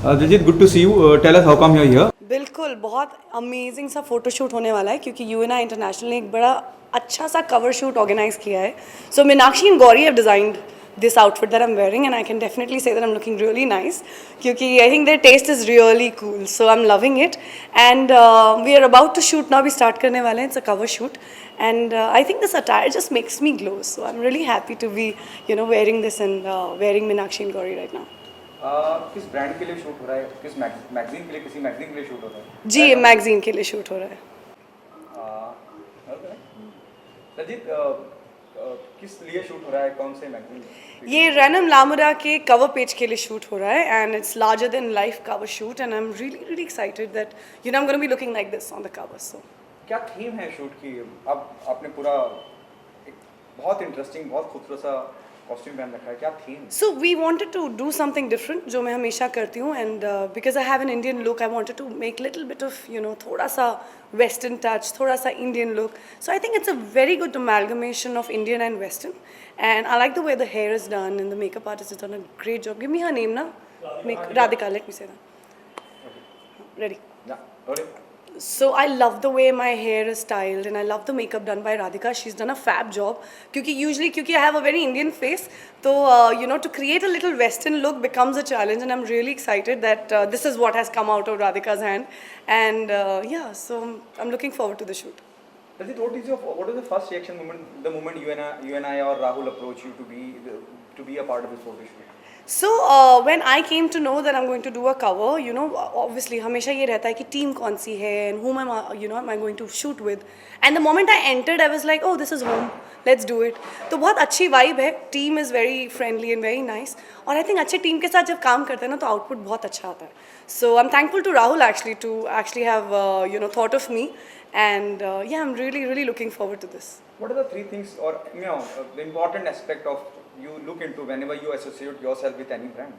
Diljit, good to see you. Tell us how come you're here. बिल्कुल बहुत amazing सा photoshoot होने वाला है क्योंकि यूएनआई इंटरनेशनल ने एक बड़ा अच्छा सा कवर शूट ऑर्गेनाइज किया है. So Meenakshi and Gauri have designed this outfit that I'm wearing and I can definitely say that I'm looking really nice क्योंकि I think their taste is really cool, so I'm loving it and we are about to shoot now. We start करने वाले हैं. It's a cover shoot and I think this attire just makes me glow, so I'm really happy to be wearing this and wearing Meenakshi and Gauri right now. किस brand के लिए shoot हो रहा है? किस मैगजीन के लिए, किसी मैगजीन के लिए शूट हो रहा है? जी, मैगजीन के लिए शूट हो रहा है. दिलजीत, किस लिए शूट हो रहा है? कौन से मैगजीन? ये रैनम लामुरा के कवर पेज के लिए शूट हो रहा है and it's larger than life cover shoot and I am really excited that I am gonna be looking like this on the cover. So क्या थीम है शूट की? अब आपने पूरा एक बहुत इंटरेस्टिंग, बहुत खूबसूरत सा कॉस्ट्यूम पहन रखा है. क्या theme? So we wanted to do something different जो मैं हमेशा करती हूँ and because I have an Indian look I wanted to make little bit of थोड़ा सा वेस्टर्न टच, थोड़ा सा Indian look. So I think it's a very good amalgamation of Indian and western and I like the way the hair is done and the makeup artist has done a great job. Give me her name now. Radhika, let me say that. Ready? Yeah. Ready. So I love the way my hair is styled and I love the makeup done by Radhika. She's done a fab job. Because I have a very Indian face, so to create a little Western look becomes a challenge, and I'm really excited that this is what has come out of Radhika's hand. And so I'm looking forward to the shoot. Diljit, what is the first reaction the moment you and I or Rahul approach you to be a part of this photo shoot? So when I came to know that I'm going to do a cover, obviously हमेशा ये रहता है कि team कौन सी है and whom am I going to shoot with. And the moment I entered, I was like, oh, this is home. Let's do it. तो बहुत अच्छी vibe है. Team is very friendly and very nice. और I think अच्छे team के साथ जब काम करते हैं ना तो output बहुत अच्छा आता है. So I'm thankful to Rahul to have thought of me. And I'm really looking forward to this. What are the three things or the important aspect of you look into whenever you associate yourself with any brand?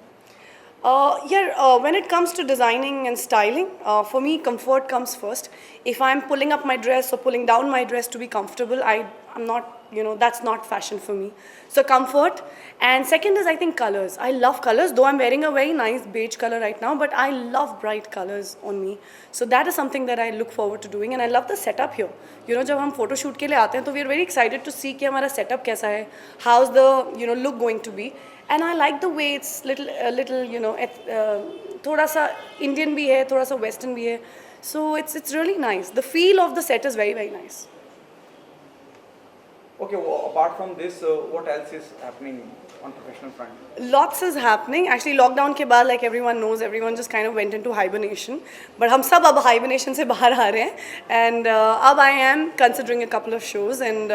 When it comes to designing and styling, for me comfort comes first. If I'm pulling up my dress or pulling down my dress to be comfortable, I'm not, that's not fashion for me. So comfort. And second is I think colors. I love colors, though I'm wearing a very nice beige color right now, but I love bright colors on me. So that is something that I look forward to doing, and I love the setup here. जब हम photo shoot के लिए आते हैं तो we are very excited to see कि हमारा setup कैसा है, how's the look going to be. And I like the way it's little थोड़ा सा Indian भी है, थोड़ा सा Western भी है. So it's really nice. The feel of the set is very very nice. Okay, well, apart from this, what else is happening on professional front? Lots is happening. Actually, lockdown के बाद, like everyone knows, everyone just kind of went into hibernation. But हम सब अब hibernation से बाहर आ रहे हैं. And अब I am considering a couple of shows and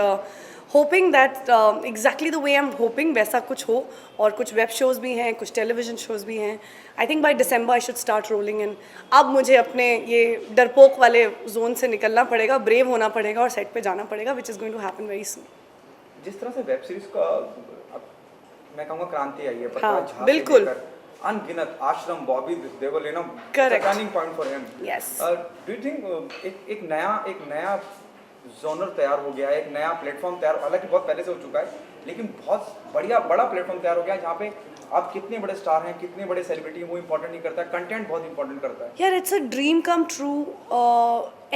hoping that exactly the way I'm hoping वैसा कुछ हो. और कुछ web shows भी हैं, कुछ television shows भी हैं. I think by December I should start rolling in. अब मुझे अपने ये डरपोक वाले zone से निकलना पड़ेगा, brave होना पड़ेगा और set पे जाना पड़ेगा, which is going to happen very soon. जिस तरह से वेब सीरीज का मैं कहूँगा क्रांति आई है, हाँ, बिल्कुल. अनगिनत आश्रम, Bobby Deol, Correct. Turning point for him. Yes. Do you think एक नया जोनर तैयार हो गया है, एक नया प्लेटफॉर्म तैयार, हालांकि बहुत पहले से हो चुका है, लेकिन बहुत बड़ा प्लेटफॉर्म तैयार हो गया है जहाँ पे आप कितने बड़े स्टार हैं, कितने बड़े सेलिब्रिटी हैं, वो इंपॉर्टेंट नहीं करता है, कंटेंट बहुत इंपॉर्टेंट करता है. यार it's a dream come true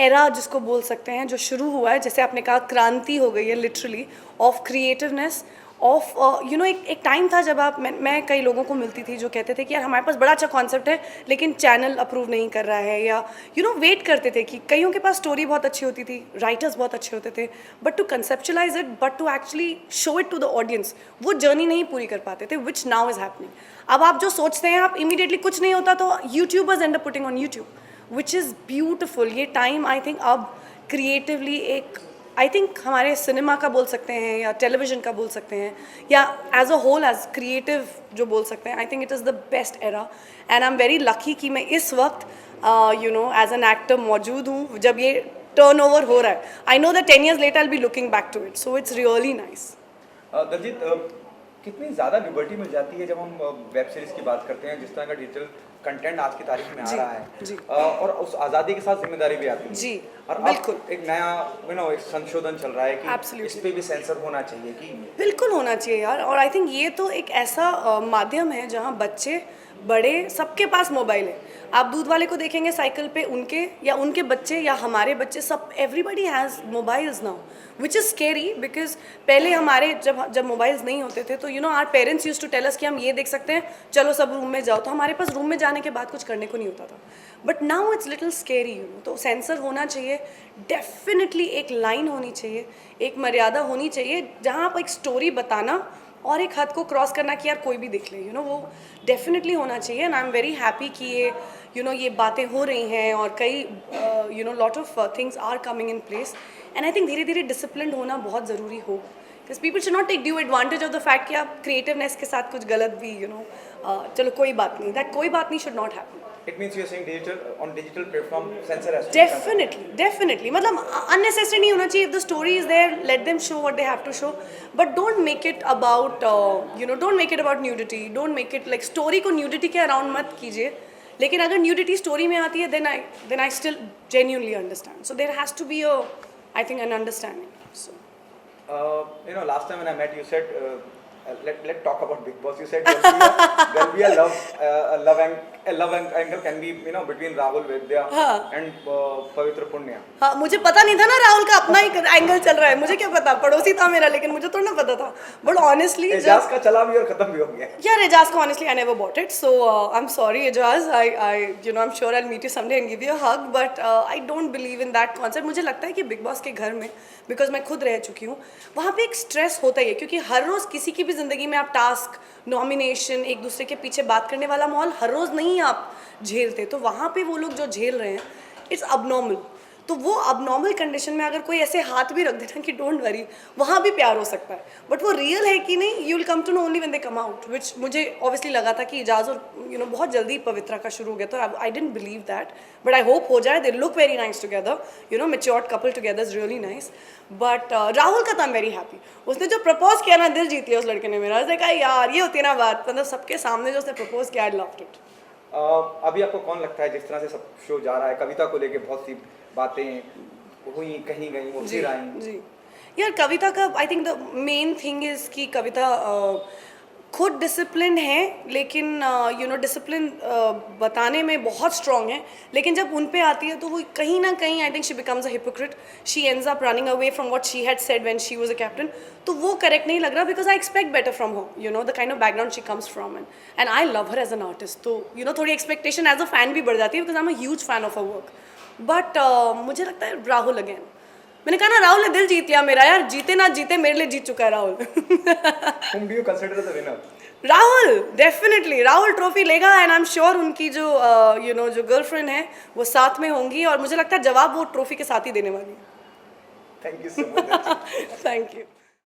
era जिसको बोल सकते हैं, जो शुरू हुआ है, जैसे आपने कहा क्रांति हो गई है लिटरली ऑफ क्रिएटिवनेस ऑफ एक टाइम था जब मैं कई लोगों को मिलती थी जो कहते थे कि यार हमारे पास बड़ा अच्छा कॉन्सेप्ट है लेकिन चैनल अप्रूव नहीं कर रहा है, या वेट करते थे कि कईयों के पास स्टोरी बहुत अच्छी होती थी, राइटर्स बहुत अच्छे होते थे, but to conceptualise it, but to actually show it to the audience, वो जर्नी नहीं पूरी कर पाते थे, विच नाउ इज हैपनिंग. अब आप जो सोचते हैं, आप इमीडिएटली कुछ नहीं होता तो YouTubers and up putting on YouTube, which is beautiful. ये टाइम आई थिंक अब क्रिएटिवली एक आई थिंक हमारे सिनेमा का बोल सकते हैं या टेलीविज़न का बोल सकते हैं या as a whole as creative जो बोल सकते हैं, I think it is the best era. And I am very lucky कि मैं इस वक्त एज एन एक्टर मौजूद हूँ जब ये टर्न ओवर हो रहा है. I know that 10 years later I'll be looking back to it, so it's really nice. Daljit, कितनी ज़्यादा लिबर्टी मिल जाती है जब हम वेब सीरीज़ की बात करते हैं, जिस तरह का डिजिटल कंटेंट आज की तारीख में आ रहा है, और उस आज़ादी के साथ जिम्मेदारी भी आती है. जी, और बिल्कुल. एक नया एक संशोधन चल रहा है कि Absolutely. इस पे भी सेंसर होना चाहिए कि बिल्कुल होना चाहिए यार. और आई थिंक ये तो एक ऐसा माध्यम है जहाँ बच्चे बड़े सबके पास मोबाइल है। आप दूध वाले को देखेंगे साइकिल पे, उनके या उनके बच्चे या हमारे बच्चे, सब everybody has mobiles now, which is scary because पहले हमारे जब मोबाइल्स नहीं होते थे तो our parents use to tell us कि हम ये देख सकते हैं, चलो सब रूम में जाओ, तो हमारे पास रूम में जाने के बाद कुछ करने को नहीं होता था। But now it's little scary तो सेंसर होना चाहिए, डेफिनेटली एक लाइन होनी चाहिए, एक मर्यादा होनी चाहिए जहाँ आप एक स्टोरी बताना और एक हद को क्रॉस करना कि यार कोई भी देख ले, वो डेफिनेटली होना चाहिए। And I am very happy कि ये ये बातें हो रही हैं और कई lot of things are coming in place. And I think धीरे धीरे डिसिप्लिन होना बहुत ज़रूरी हो, because people should not take due advantage of the fact कि आप क्रिएटिवनेस के साथ कुछ गलत भी चलो कोई बात नहीं, दैट कोई बात नहीं should not happen. It means you're saying digital platform censor has to be definitely मतलब अननेसेसरी नहीं होना चाहिए। If the story is there, let them show what they have to show, but don't make it about don't make it about nudity, don't make it like story को nudity के around मत कीजिए। लेकिन अगर nudity story में आती है then I still genuinely understand, so there has to be I think an understanding. सो last time when I met you said let's talk about Big Boss. You said there'll be a love angle can be between Rahul Vidya and Pavitra Punya. हाँ, मुझे पता नहीं था ना राहुल का अपना ही angle चल रहा है, मुझे क्या पता, पड़ोसी था मेरा, लेकिन मुझे थोड़ा ना पता था। बट ऑनेस्टली एजाज का चला भी और खत्म भी हो गया यार, एजाज को honestly I never bought it, so I am sorry Ejaz, I I am sure I will meet you someday and give you a hug, but I don't believe in that concept. मुझे लगता है कि बिग बॉस के घर में, because मैं खुद रह चुकी हूँ, वहाँ पे एक स्ट्रेस होता ही है, क्योंकि हर रोज़ किसी की भी ज़िंदगी में आप टास्क, नॉमिनेशन, एक दूसरे के पीछे बात करने वाला माहौल हर रोज़ नहीं आप झेलते, तो वहाँ पे वो लोग जो झेल रहे हैं इट्स अबनॉर्मल। तो वो अबनॉर्मल कंडीशन में अगर कोई ऐसे हाथ भी रख देना कि डोंट वरी, वहाँ भी प्यार हो सकता है, बट वो रियल है कि नहीं, you will come to know only when they come out, which मुझे ऑब्वियसली लगा था कि इजाज़ और बहुत जल्दी पवित्रा का शुरू हो गया, तो I didn't believe that, but I hope हो जाए। They look very nice together, matured couple together is really nice. But Rahul का तो आई एम वेरी हैप्पी, उसने जो प्रपोज किया ना, दिल जीत लिया उस लड़के ने मेरा। देखा यार, ये होती है ना बात, मतलब सबके सामने जो उसने प्रपोज किया, आई लव्ड इट। अभी आपको कौन लगता है, जिस तरह से सब शो जा रहा है, कविता को लेके बहुत सी बातें हुई, कहीं गई, वो फिर आई जी यार, कविता का I think the main thing is कि कविता खुद डिसिप्लिन है, लेकिन डिसिप्लिन बताने में बहुत स्ट्रॉन्ग है, लेकिन जब उन पे आती है तो वो कहीं ना कहीं I think she becomes a hypocrite, she ends up running away from what she had said when she was a captain. तो वो करेक्ट नहीं लग रहा, because I expect better from her, the kind of background she comes from, and I love her as an artist, तो थोड़ी expectation as a fan भी बढ़ जाती है, because I am a huge fan of a work. But मुझे लगता है Rahul again, मैंने कहा ना, राहुल ने दिल जीत लिया मेरा यार, जीते ना जीते मेरे लिए जीत चुका है Rahul. Whom do you consider the winner? Rahul, definitely Rahul trophy लेगा, एंड आई एम श्योर उनकी जो जो गर्लफ्रेंड है वो साथ में होंगी, और मुझे लगता है जवाब वो ट्रॉफी के साथ ही देने वाली है। Thank you so much. Thank you.